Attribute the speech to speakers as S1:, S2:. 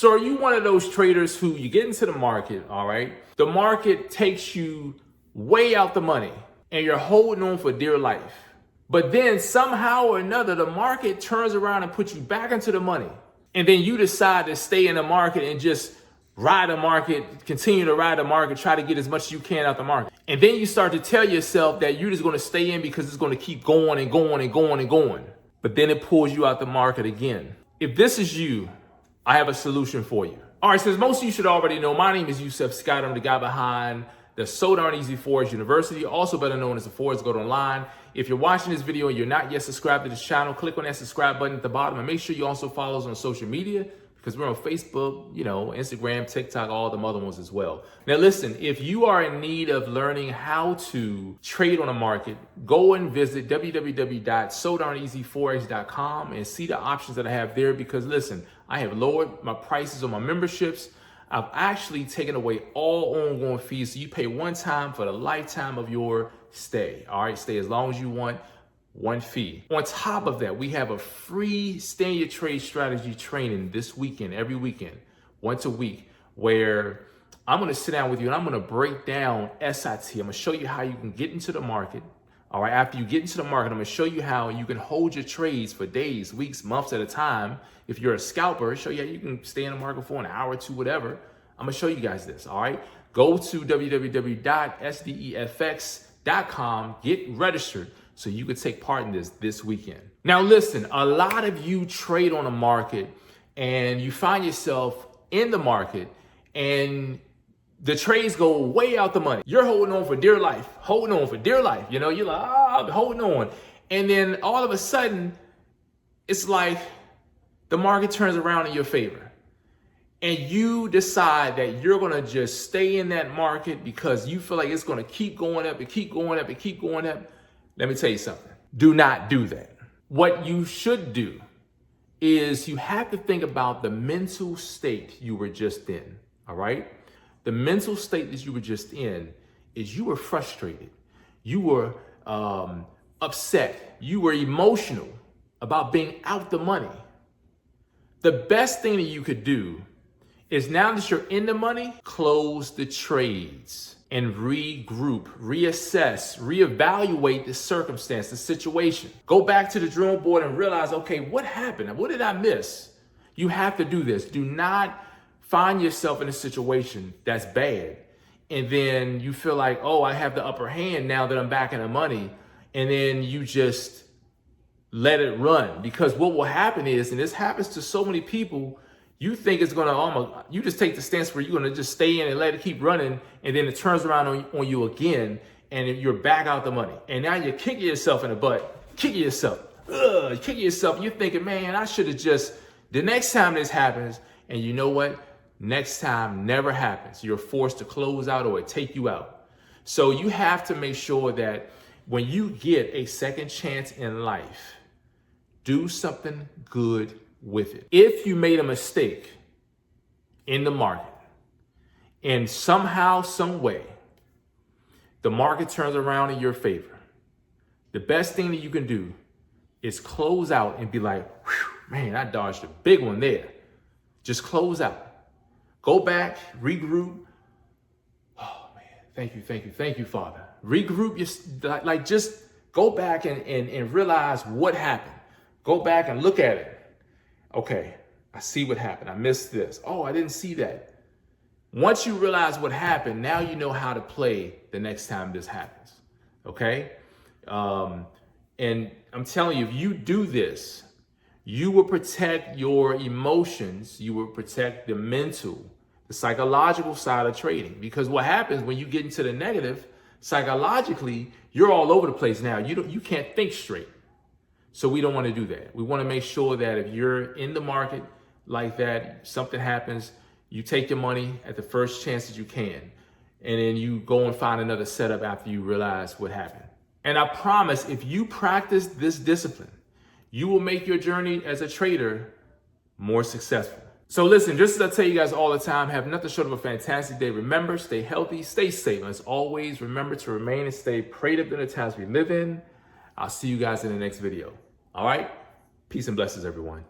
S1: So are you one of those traders who you get into the market, all right? The market takes you way out the money and you're holding on for dear life. But then somehow or another, the market turns around and puts you back into the money. And then you decide to stay in the market and just ride the market, continue to ride the market, try to get as much as you can out the market. And then you start to tell yourself that you're just going to stay in because it's going to keep going and going and going and going. But then it pulls you out the market again. If this is you, I have a solution for you. All right, so as most of you should already know, my name is Yusef Scott. I'm the guy behind the So Darn Easy Forex University, also better known as the Forex Gold Online. If you're watching this video and you're not yet subscribed to this channel, click on that subscribe button at the bottom and make sure you also follow us on social media, because we're on Facebook, Instagram, TikTok, all the other ones as well. Now listen, if you are in need of learning how to trade on a market, go and visit www.sodarneasyforex.com and see the options that I have there, because listen, I have lowered my prices on my memberships. I've actually taken away all ongoing fees. So you pay one time for the lifetime of your stay. All right, stay as long as you want, one fee. On top of that, we have a free stay in your trade strategy training this weekend, every weekend, once a week, where I'm gonna sit down with you and I'm gonna break down SIT. I'm gonna show you how you can get into the market. All right, after you get into the market, I'm gonna show you how you can hold your trades for days, weeks, months at a time. If you're a scalper, show you how you can stay in the market for an hour or two, whatever. I'm gonna show you guys this, all right? Go to www.SDEFX.com, get registered so you can take part in this weekend. Now listen, a lot of you trade on a market and you find yourself in the market and the trades go way out the money. You're holding on for dear life, holding on for dear life. You're like, I'm holding on. And then all of a sudden, it's like the market turns around in your favor. And you decide that you're gonna just stay in that market because you feel like it's gonna keep going up and keep going up and keep going up. Let me tell you something. Do not do that. What you should do is you have to think about the mental state you were just in, all right? The mental state that you were just in is you were frustrated. You were upset. You were emotional about being out the money. The best thing that you could do is, now that you're in the money, close the trades and regroup, reassess, reevaluate the circumstance, the situation. Go back to the drawing board and realize, okay, what happened? What did I miss? You have to do this. Do not find yourself in a situation that's bad and then you feel like, oh, I have the upper hand now that I'm back in the money, and then you just let it run. Because what will happen is, and this happens to so many people, you think it's gonna you just take the stance where you're gonna just stay in and let it keep running, and then it turns around on you again, and you're back out the money. And now you're kicking yourself in the butt, kicking yourself, You're thinking, man, I should have just, the next time this happens, and you know what? Next time never happens. You're forced to close out or take you out. So you have to make sure that when you get a second chance in life, do something good with it. If you made a mistake in the market and somehow, some way, the market turns around in your favor, the best thing that you can do is close out and be like, man, I dodged a big one there. Just close out. Go back, regroup. Oh man, thank you, Father. Regroup, just go back and realize what happened. Go back and look at it. Okay, I see what happened. I missed this. Oh, I didn't see that. Once you realize what happened, now you know how to play the next time this happens, okay? And I'm telling you, if you do this, you will protect your emotions. You will protect the mental, the psychological side of trading. Because what happens when you get into the negative, psychologically, you're all over the place now. You can't think straight. So we don't want to do that. We want to make sure that if you're in the market like that, something happens, you take your money at the first chance that you can, and then you go and find another setup after you realize what happened. And I promise, if you practice this discipline, you will make your journey as a trader more successful. So listen, just as I tell you guys all the time, have nothing short of a fantastic day. Remember, stay healthy, stay safe. And as always, remember to remain and stay prayed up in the times we live in. I'll see you guys in the next video. All right? Peace and blessings, everyone.